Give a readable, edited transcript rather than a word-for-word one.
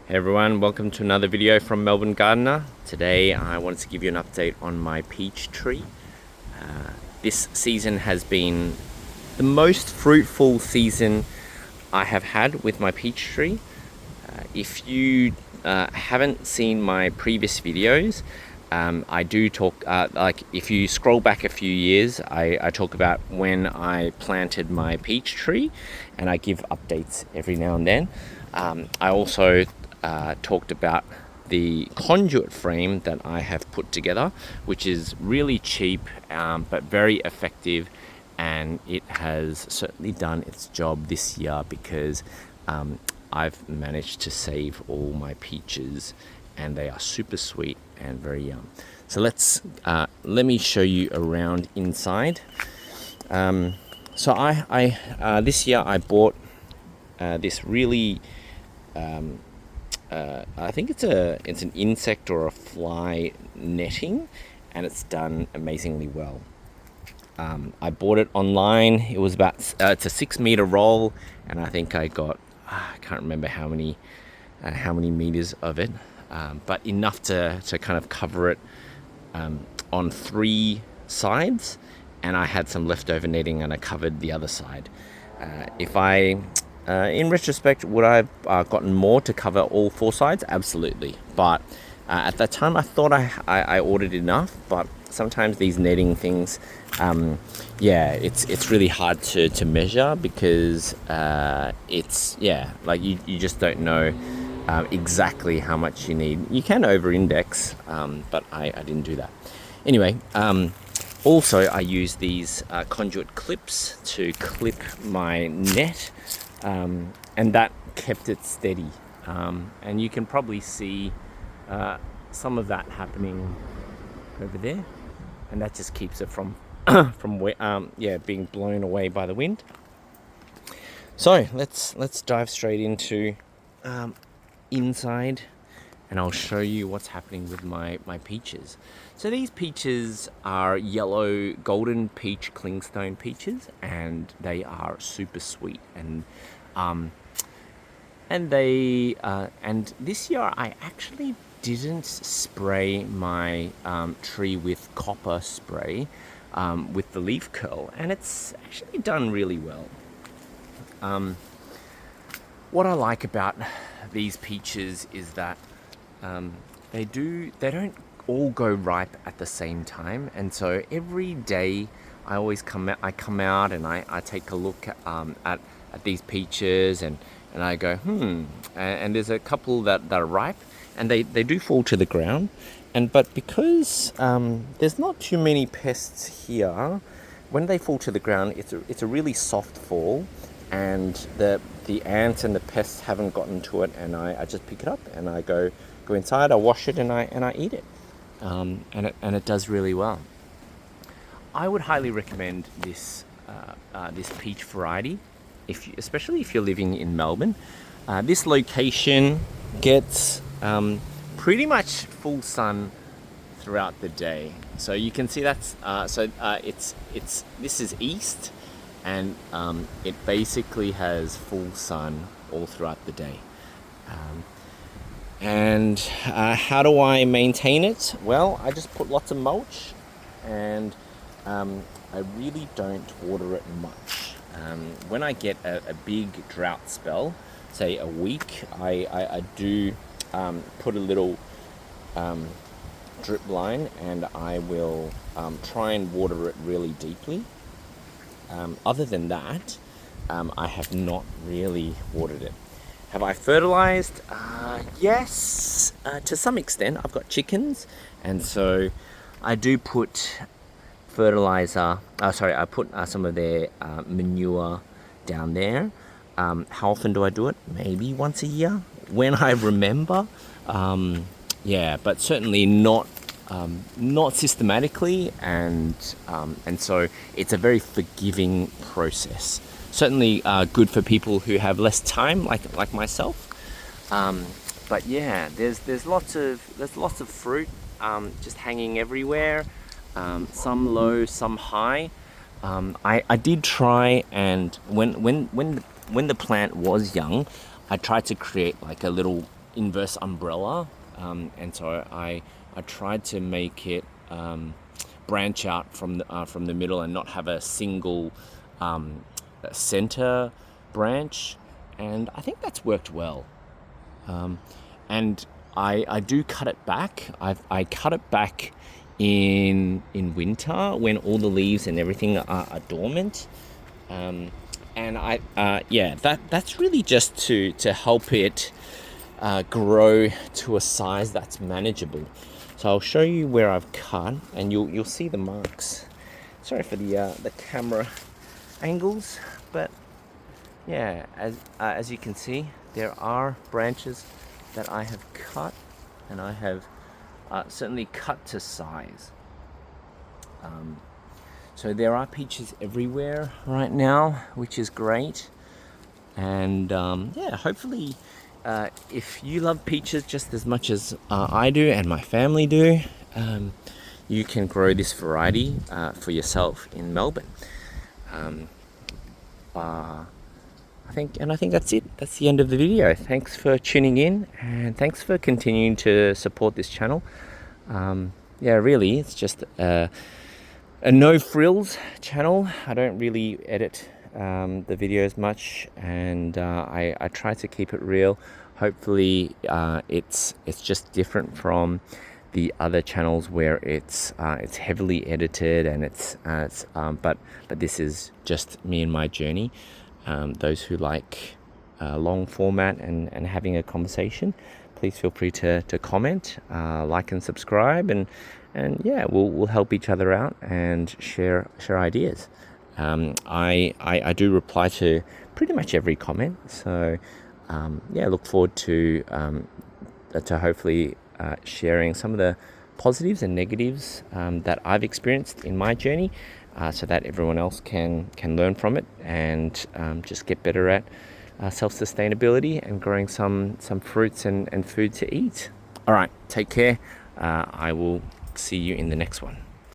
Hey everyone, welcome to another video from Melbourne Gardener. Today I wanted to give you an update on my peach tree. This season has been the most fruitful season I have had with my peach tree. If you haven't seen my previous videos, I do talk, like if you scroll back a few years, I talk about when I planted my peach tree and I give updates every now and then. I also talked about the conduit frame that I have put together, which is really cheap but very effective, and it has certainly done its job this year because I've managed to save all my peaches and they are super sweet and very yum. So let me show you around inside. So I this year I bought this really I think it's an insect or a fly netting, and it's done amazingly well. I bought it online. It was about it's a 6 meter roll, and I think I got I can't remember how many meters of it, but enough to kind of cover it on 3 sides, and I had some leftover netting and I covered the other side. If I in retrospect, would I have gotten more to cover all 4 sides? Absolutely. But at that time, I thought I ordered enough. But sometimes these netting things, it's really hard to measure because like you just don't know exactly how much you need. You can over-index, but I didn't do that. Anyway, also I use these conduit clips to clip my net. And that kept it steady, and you can probably see some of that happening over there, and that just keeps it from being blown away by the wind. So let's dive straight into inside, and I'll show you what's happening with my peaches. So these peaches are yellow golden peach clingstone peaches, and they are super sweet. And this year I actually didn't spray my tree with copper spray with the leaf curl, and it's actually done really well. What I like about these peaches is that they don't all go ripe at the same time, and so every day I always come out and I take a look at these peaches and I go and there's a couple that are ripe, and they do fall to the ground, but because there's not too many pests here, when they fall to the ground it's a really soft fall, and the ants and the pests haven't gotten to it, and I just pick it up and I go inside, I wash it, and I eat it, and it does really well. I would highly recommend this peach variety, especially if you're living in Melbourne. This location gets pretty much full sun throughout the day. So you can see that's this is east, and it basically has full sun all throughout the day. And how do I maintain it? Well, I just put lots of mulch, and I really don't water it much. When I get a big drought spell, say a week, I do put a little drip line, and I will try and water it really deeply. Other than that, I have not really watered it. Have I fertilized? Yes, to some extent. I've got chickens, and so I do put fertilizer. I put some of their manure down there. How often do I do it? Maybe once a year when I remember. But certainly not systematically, and so it's a very forgiving process. Certainly good for people who have less time, like myself. But yeah, there's lots of fruit just hanging everywhere. Some low, some high. I did try, and when the plant was young, I tried to create like a little inverse umbrella, and so I tried to make it branch out from the middle and not have a single center branch, and I think that's worked well. And I do cut it back. I cut it back in winter when all the leaves and everything are dormant. And that's really just to help it grow to a size that's manageable. So I'll show you where I've cut, and you'll see the marks. Sorry for the camera angles, but yeah, as you can see, there are branches that I have cut, and I have certainly cut to size. So there are peaches everywhere right now, which is great. And hopefully, if you love peaches just as much as I do and my family do, you can grow this variety for yourself in Melbourne. I think that's it. That's the end of the video. Thanks for tuning in, and thanks for continuing to support this channel. Really, it's just a no frills channel. I don't really edit the videos much, and I try to keep it real. Hopefully, it's just different from the other channels where it's heavily edited, and but this is just me and my journey. Those who like long format and having a conversation, please feel free to comment, like and subscribe, and we'll help each other out and share ideas. I do reply to pretty much every comment, so look forward to hopefully sharing some of the positives and negatives that I've experienced in my journey, so that everyone else can learn from it and just get better at self-sustainability and growing some fruits and food to eat. All right, take care. I will see you in the next one.